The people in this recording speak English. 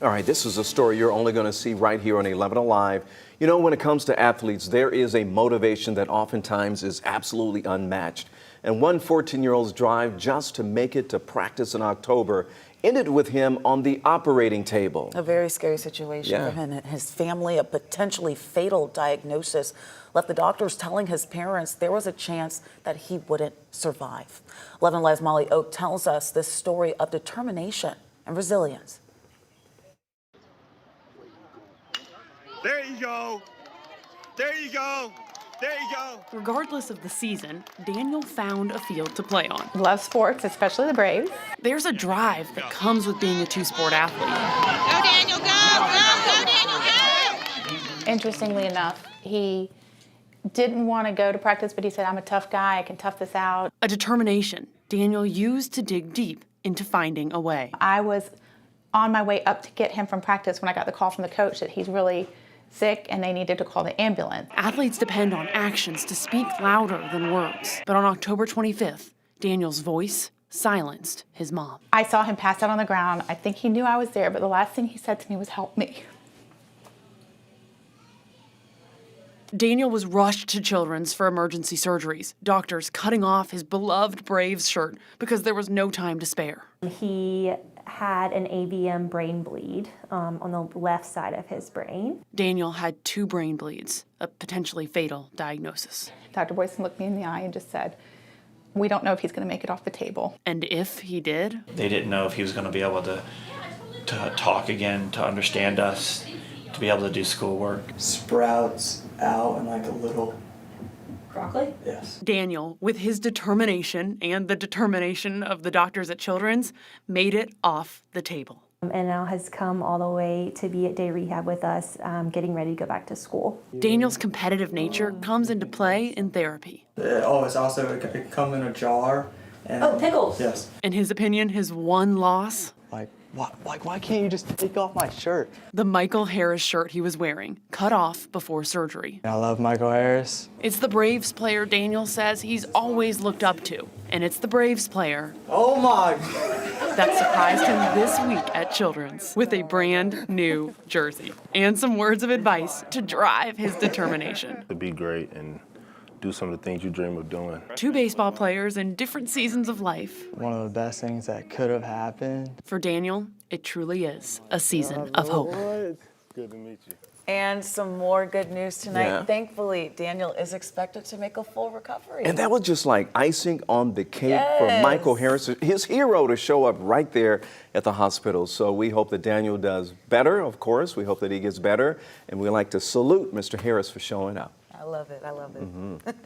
All right, this is a story you're only going to see right here on 11 Alive. You know, when it comes to athletes, there is a motivation that oftentimes is absolutely unmatched. And one 14-year-old's drive just to make it to practice in October ended with him on the operating table. A very scary situation for him and his family. A potentially fatal diagnosis left the doctors telling his parents there was a chance that he wouldn't survive. 11 Alive's Molly Oak tells us this story of determination and resilience. There you go. There you go. There you go. Regardless of the season, Daniel found a field to play on. Love sports, especially the Braves. There's a drive that comes with being a two-sport athlete. Go, Daniel, go, Daniel, go! Interestingly enough, he didn't want to go to practice, but he said, I'm a tough guy, I can tough this out. A determination Daniel used to dig deep into finding a way. I was on my way up to get him from practice when I got the call from the coach that he's really sick and they needed to call the ambulance. Athletes depend on actions to speak louder than words. But on October 25th, Daniel's voice silenced his mom. I saw him pass out on the ground. I think he knew I was there, but the last thing he said to me was, help me. Daniel was rushed to Children's for emergency surgeries, doctors cutting off his beloved Braves shirt because there was no time to spare. He had an AVM brain bleed on the left side of his brain. Daniel had 2 brain bleeds, a potentially fatal diagnosis. Dr. Boyson looked me in the eye and just said, we don't know if he's going to make it off the table. And if he did? They didn't know if he was going to be able to talk again, to understand us, to be able to do schoolwork. Sprouts out and like a little Broccoli? Yes. Daniel, with his determination and the determination of the doctors at Children's, made it off the table. And now has come all the way to be at day rehab with us, getting ready to go back to school. Daniel's competitive nature comes into play in therapy. It's also, it can come in a jar. And, Oh, pickles! Yes. In his opinion, his one loss? Why can't you just take off my shirt? The Michael Harris shirt he was wearing, cut off before surgery. I love Michael Harris. It's the Braves player Daniel says he's always looked up to. And it's the Braves player Oh my! that surprised him this week at Children's with a brand new jersey and some words of advice to drive his determination. To be great and do some of the things you dream of doing. 2 baseball players in different seasons of life. One of the best things that could have happened. For Daniel, it truly is a season of hope. Good to meet you. And some more good news tonight. Yeah. Thankfully, Daniel is expected to make a full recovery. And that was just like icing on the cake for Yes. Michael Harris, his hero, to show up right there at the hospital. So we hope that Daniel does better, of course. We hope that he gets better. And we like to salute Mr. Harris for showing up. I love it. I love it.